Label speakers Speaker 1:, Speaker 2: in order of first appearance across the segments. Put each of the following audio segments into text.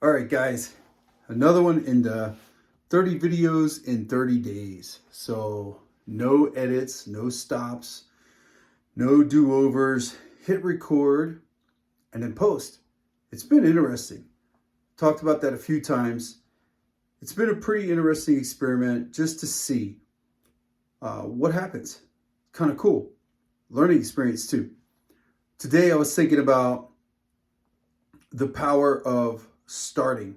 Speaker 1: All right, guys, another one in the 30 videos in 30 days. So no edits, no stops, no do-overs, hit record and then post. It's been interesting. Talked about that a few times. It's been a pretty interesting experiment just to see what happens. Kind of cool. Learning experience too. Today I was thinking about the power of starting.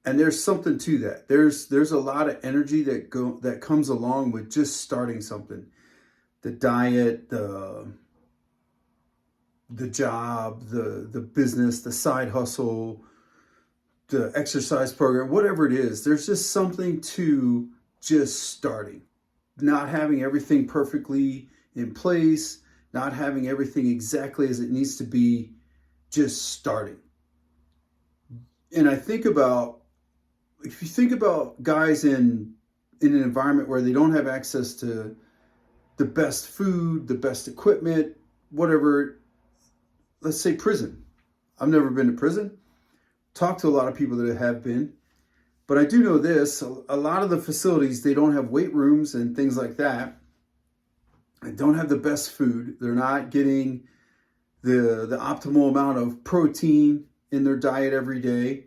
Speaker 1: And there's something to that. There's a lot of energy that comes along with just starting something. The diet, the job, the business, the side hustle, the exercise program, whatever it is. There's just something to just starting. Not having everything perfectly in place, not having everything exactly as it needs to be, just starting. And I think about, if you think about guys in an environment where they don't have access to the best food, the best equipment, whatever, let's say prison. I've never been to prison. Talked to a lot of people that have been, but I do know this, a lot of the facilities, they don't have weight rooms and things like that. They don't have the best food. They're not getting the optimal amount of protein in their diet every day.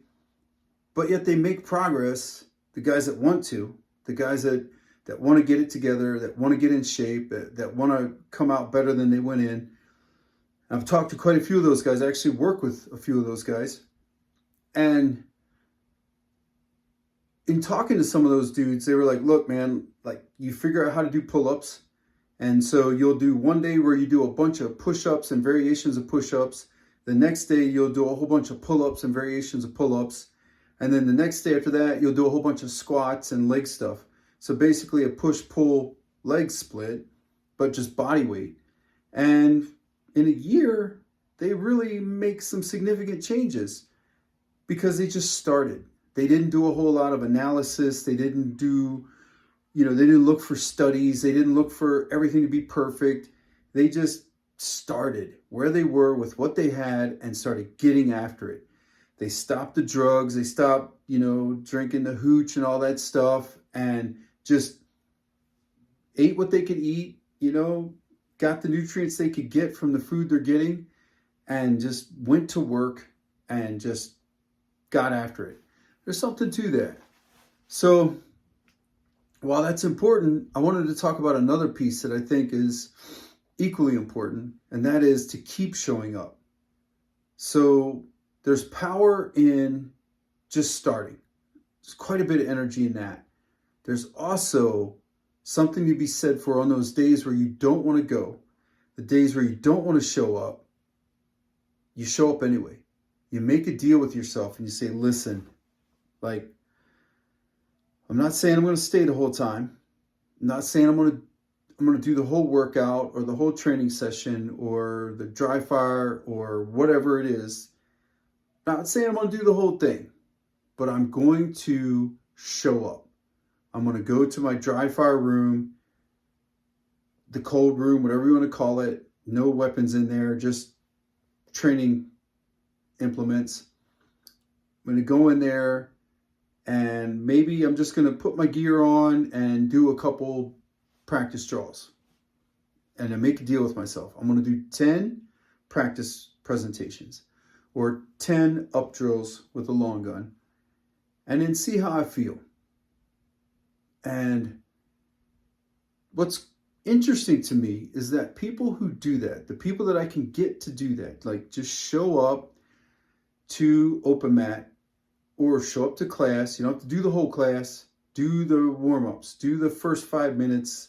Speaker 1: But yet they make progress, the guys that want to, the guys that want to get it together, that want to get in shape, that want to come out better than they went in. I've talked to quite a few of those guys. I actually work with a few of those guys. And in talking to some of those dudes, they were like, look, man, like you figure out how to do pull-ups. And so you'll do one day where you do a bunch of push-ups and variations of push-ups. The next day you'll do a whole bunch of pull-ups and variations of pull-ups. And then the next day after that, you'll do a whole bunch of squats and leg stuff. So basically a push-pull leg split, but just body weight. And in a year, they really make some significant changes because they just started. They didn't do a whole lot of analysis. They didn't do, they didn't look for studies. They didn't look for everything to be perfect. They just started where they were with what they had and started getting after it. They stopped the drugs. They stopped, drinking the hooch and all that stuff and just ate what they could eat, got the nutrients they could get from the food they're getting and just went to work and just got after it. There's something to that. So while that's important, I wanted to talk about another piece that I think is equally important, and that is to keep showing up. So there's power in just starting. There's quite a bit of energy in that. There's also something to be said for on those days where you don't want to go, the days where you don't want to show up, you show up anyway. You make a deal with yourself and you say, listen, like, I'm not saying I'm going to stay the whole time. I'm not saying I'm going to do the whole workout or the whole training session or the dry fire or whatever it is. Not saying I'm going to do the whole thing, but I'm going to show up. I'm going to go to my dry fire room, the cold room, whatever you want to call it. No weapons in there, just training implements. I'm going to go in there and maybe I'm just going to put my gear on and do a couple practice draws. And I make a deal with myself. I'm going to do 10 practice presentations or 10 up drills with a long gun and then see how I feel. And what's interesting to me is that people who do that, the people that I can get to do that, like just show up to open mat or show up to class. You don't have to do the whole class. Do the warm-ups. Do the first 5 minutes.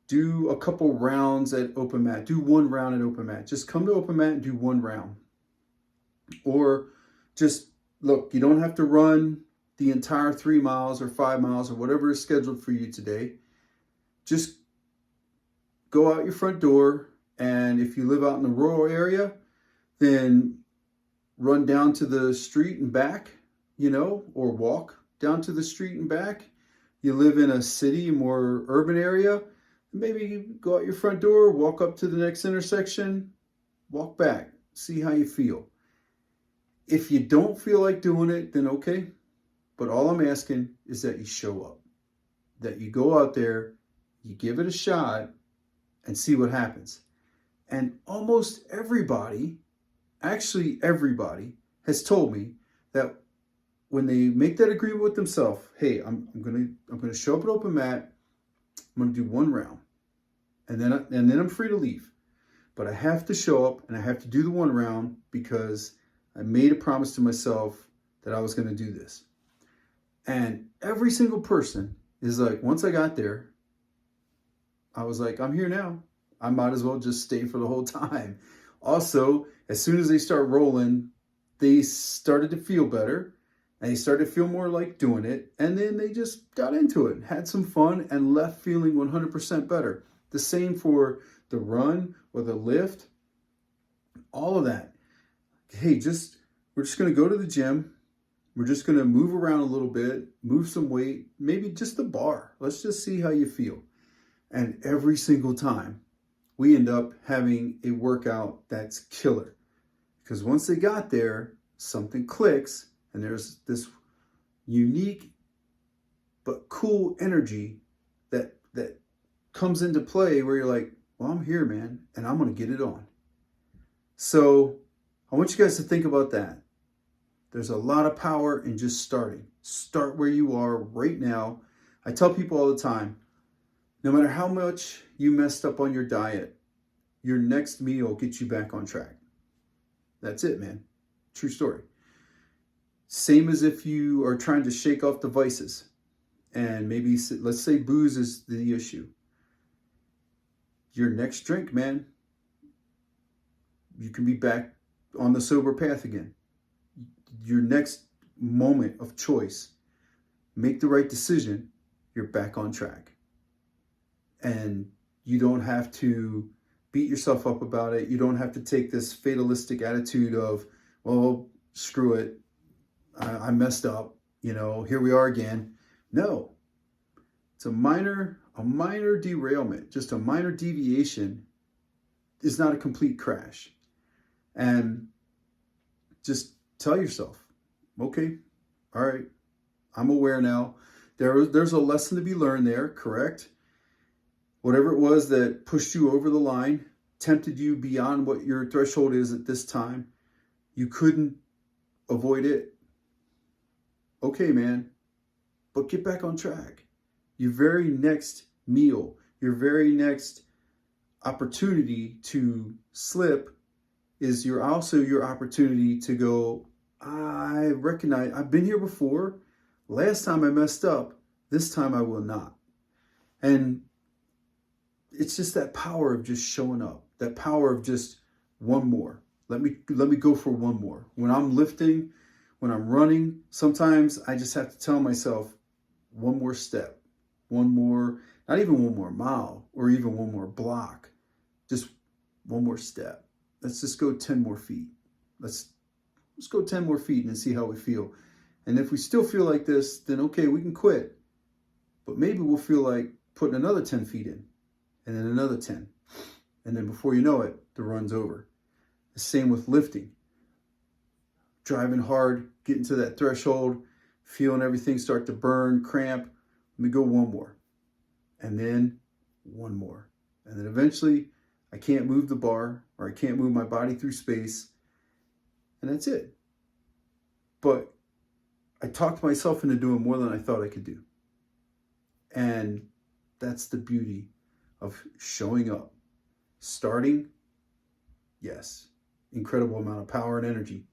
Speaker 1: Do a couple rounds at open mat. Do one round at open mat. Just come to open mat and do one round. Or just, look, you don't have to run the entire 3 miles or 5 miles or whatever is scheduled for you today. Just go out your front door. And if you live out in the rural area, then run down to the street and back, or walk down to the street and back. You live in a city, more urban area, maybe go out your front door, walk up to the next intersection, walk back, see how you feel. If you don't feel like doing it, then okay. But all I'm asking is that you show up, that you go out there, you give it a shot, and see what happens. And almost everybody, actually everybody, has told me that when they make that agreement with themselves, hey, I'm gonna show up at open mat, I'm gonna do one round, and then I'm free to leave. But I have to show up and I have to do the one round because I made a promise to myself that I was gonna do this. And every single person is like, once I got there, I was like, I'm here now. I might as well just stay for the whole time. Also, as soon as they start rolling, they started to feel better and they started to feel more like doing it. And then they just got into it, had some fun, and left feeling 100% better. The same for the run or the lift, all of that. Hey, we're just going to go to the gym. We're just going to move around a little bit, move some weight, maybe just the bar. Let's just see how you feel. And every single time, we end up having a workout that's killer. Because once they got there, something clicks, and there's this unique but cool energy that comes into play where you're like, well, I'm here, man, and I'm going to get it on. So I want you guys to think about that. There's a lot of power in just starting. Start where you are right now. I tell people all the time, no matter how much you messed up on your diet, your next meal gets you back on track. That's it, man. True story. Same as if you are trying to shake off the vices. And maybe, let's say booze is the issue. Your next drink, man, you can be back on the sober path again. Your next moment of choice, make the right decision, you're back on track. And you don't have to beat yourself up about it. You don't have to take this fatalistic attitude of, well, screw it, I messed up, here we are again. No, it's a minor derailment, just a minor deviation is not a complete crash. And just tell yourself, okay, all right, I'm aware now. There's a lesson to be learned there, correct? Whatever it was that pushed you over the line, tempted you beyond what your threshold is at this time, you couldn't avoid it. Okay, man, but get back on track. Your very next meal, your very next opportunity to slip is also your opportunity to go, I recognize I've been here before. Last time I messed up, this time I will not. And it's just that power of just showing up, that power of just one more. Let me go for one more. When I'm lifting, when I'm running, sometimes I just have to tell myself one more step, one more, not even one more mile or even one more block, just one more step. Let's just go 10 more feet. Let's go 10 more feet and see how we feel. And if we still feel like this, then okay, we can quit. But maybe we'll feel like putting another 10 feet in and then another 10. And then before you know it, the run's over. The same with lifting. Driving hard, getting to that threshold, feeling everything start to burn, cramp. Let me go one more. And then one more. And then eventually I can't move the bar or I can't move my body through space. And that's it. But I talked myself into doing more than I thought I could do. And that's the beauty of showing up. Starting, yes, incredible amount of power and energy.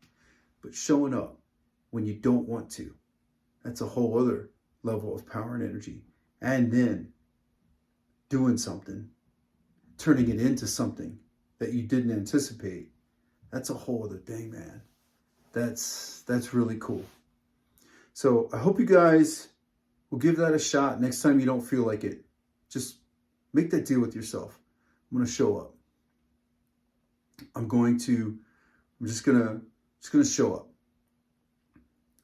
Speaker 1: But showing up when you don't want to, that's a whole other level of power and energy. And then doing something, turning it into something that you didn't anticipate, that's a whole other thing, man. That's really cool. So I hope you guys will give that a shot next time you don't feel like it. Just make that deal with yourself. I'm going to show up. I'm just going to show up.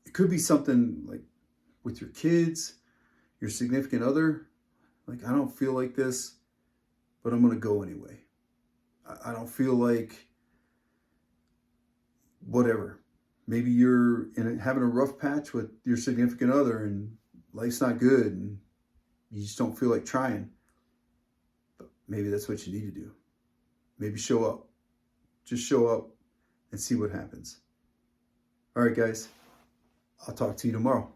Speaker 1: It could be something like with your kids, your significant other. Like, I don't feel like this, but I'm going to go anyway. I don't feel like whatever. Maybe you're having a rough patch with your significant other and life's not good and you just don't feel like trying. But maybe that's what you need to do. Maybe show up. Just show up and see what happens. All right, guys. I'll talk to you tomorrow.